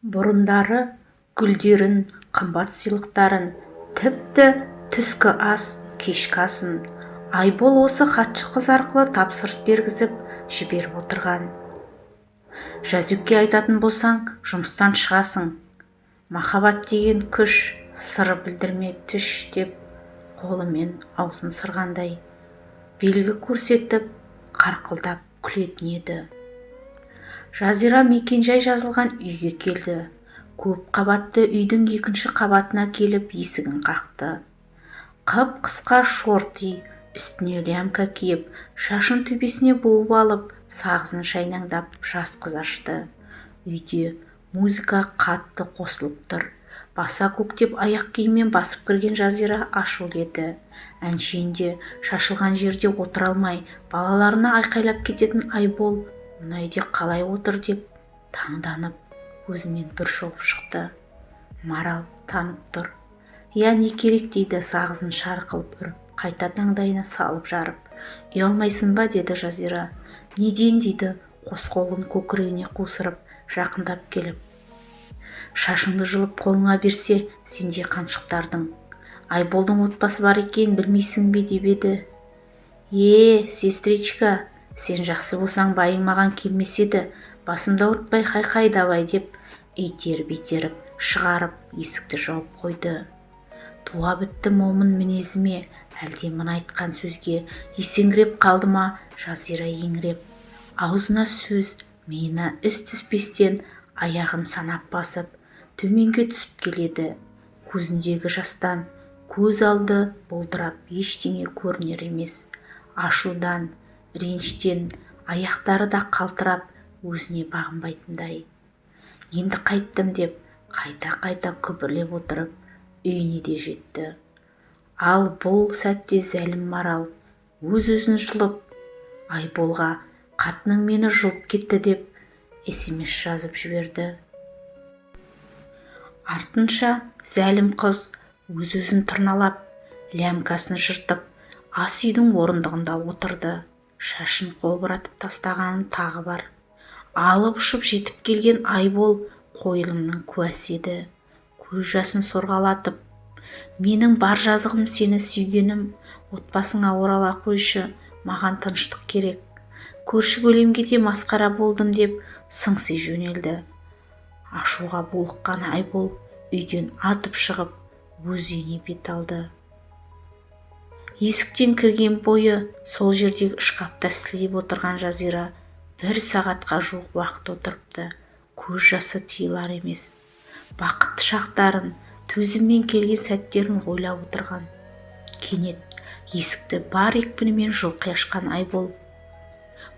Бұрындары гүлдерін, қымбат сыйлықтарын, тіпті түскі ас, кешкі асын Айбол осы хатшы қыз арқылы тапсырыс бергізіп жіберіп отырған. Жазөкке айтатын болсаң, жұмыстан шығасың. Махаббат деген күш, сыры білдірме түш деп қолымен аузын сырғандай белгі көрсетіп, қарқылдап күлетін еді. Жазира мекенжай жазылған үйге келді. Көп қабатты үйдің екінші қабатына келіп есігін қақты. Қып қысқа шорти, үстіне лямка киіп, шашын төбесіне буып алып, сағызын шайнаңдап жас қыз ашты. Үйде музыка қатты қосылып тұр. Баса көктеп аяқ киіммен басып кірген Жазира ашулы еді. Әншейінде шашылған жерде отыра алмай, балаларына айқайлап кететін Айбол мына үйде қалай отыр деп таңданып, өзінен бір шолып шықты. Марал танып тұр. Я не керек дейді сағызын шарқылып үріп, қайта таңдайына салып жарып. Ұялмайсың ба деді Жазира. Неден дейді, қос қолын көкірегіне қусырып, жақындап келіп. Шашыңды жұлып қолыңа берсе, сенде қаншықтардың. Айболдың отбасы бар екен білмейсің бе деп еді. Сестричка, сен жақсы болсаң байың маған келмес еді, басымды ауыртпай қайқай давай деп итеріп шығарып есікті жауып қойды. Туа бітті момын мінезіме, әлде мына айтқан сөзге есеңгіреп қалды ма? Жазира еңіреп, аузына сөз, миына іс түспестен аяғын санап басып, төменге түсіп келеді. Көзіндегі жастан көз алды бұлдырап ештеңе көрінер емес. Ашудан, реніштен аяқтары да қалтырап, өзіне бағынбайтындай. Енді қайттым деп қайта күбірлеп отырып, үйіне де жетті. Ал бұл сәтте зәлім Марал өз-өзін жұлып, Айболға қатының мені жұлып кетті деп SMS жазып жіберді. Артынша зәлім қыз өз-өзін тырналап, лямкасын жыртып, ас үйдің орындығында отырды. Шашын қолбыратып тастағанын тағы бар. Алып ұшып жетіп келген Айбол қойылымның куәсі еді. Көз жасын сорғалатып, менің бар жазығым сені сүйгенім, отбасыңа орала қойшы, маған тыныштық керек. Көрші көлемге де масқара болдым деп сыңси жөнелді. Ашуға булыққан Айбол үйден атып шығып, өз үйіне бет алды. Есіктен кірген бойы сол жердегі шкафта сілейіп отырған Жазира 1 сағатқа жуық уақыт отырыпты. Көз жасы тыйылар емес. Бақытты шақтарын, төзіммен келген сәттерін ойлап отырған. Кенет есікті бар екпінімен жұлқи ашқан Айбол,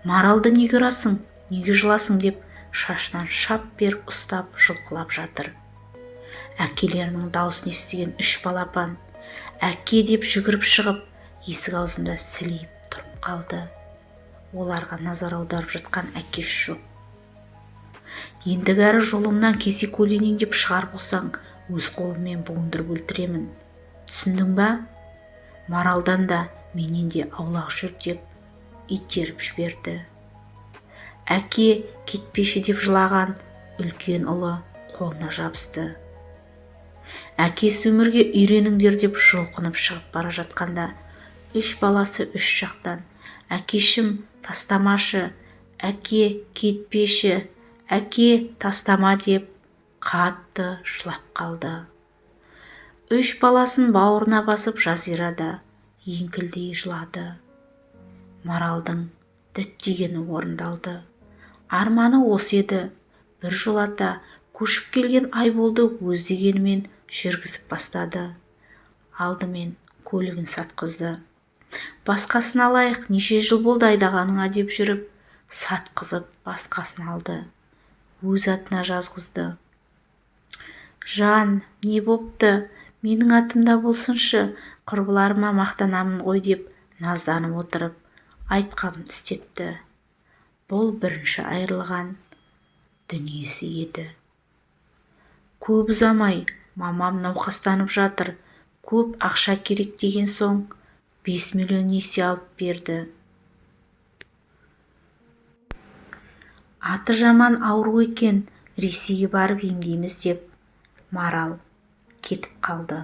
Маралды неге ұрасың, неге жыласың деп шашынан шап беріп ұстап жұлқылап жатыр. Әкелерінің даусын естіген 3 балапан әке деп жүгіріп шығып, есік аузында сілейіп тұрып қалды. Оларға назар аударып жатқан әкесі жоқ. Ендігәрі жолымнан кесек өлейін деп шығар болсаң, өз қолыммен буындырып өлтіремін. Түсіндің ба? Маралдан да менен де аулақ жүр деп итеріп жіберді. Әке кетпеші деп жылаған үлкен ұлы қолына жабысты. Әкесі өмірге үйреніңдер деп жұлқынып шығып бара жатқанда, 3 баласы 3 жақтан, әкешім тастамашы, әке кетпеші, әке тастама деп қатты жылап қалды. 3 баласын бауырына басып Жазира да еңкілдей жылады. Маралдың діттегені орындалды. Арманы осы еді. Бір жолата көшіп келген Айболды өз дегенімен жүргізіп бастады. Алдымен көлігін сатқызды. Басқасын алайық, неше жыл болды айдағаныңа деп жүріп, сатқызып басқасын алды. Өз атына жазғызды. Жан, не бопты? Менің атымда болсыншы, құрбыларыма мақтанамын ғой деп назданып отырып, айтқанын істетті. Бұл бірінші айырылған дүниесі еді. Көп ұзамай мамам науқастанып жатыр, көп ақша керек деген соң 5 миллион несие алып берді. Аты жаман ауру екен, Ресейге барып емдейміз деп Марал кетіп қалды.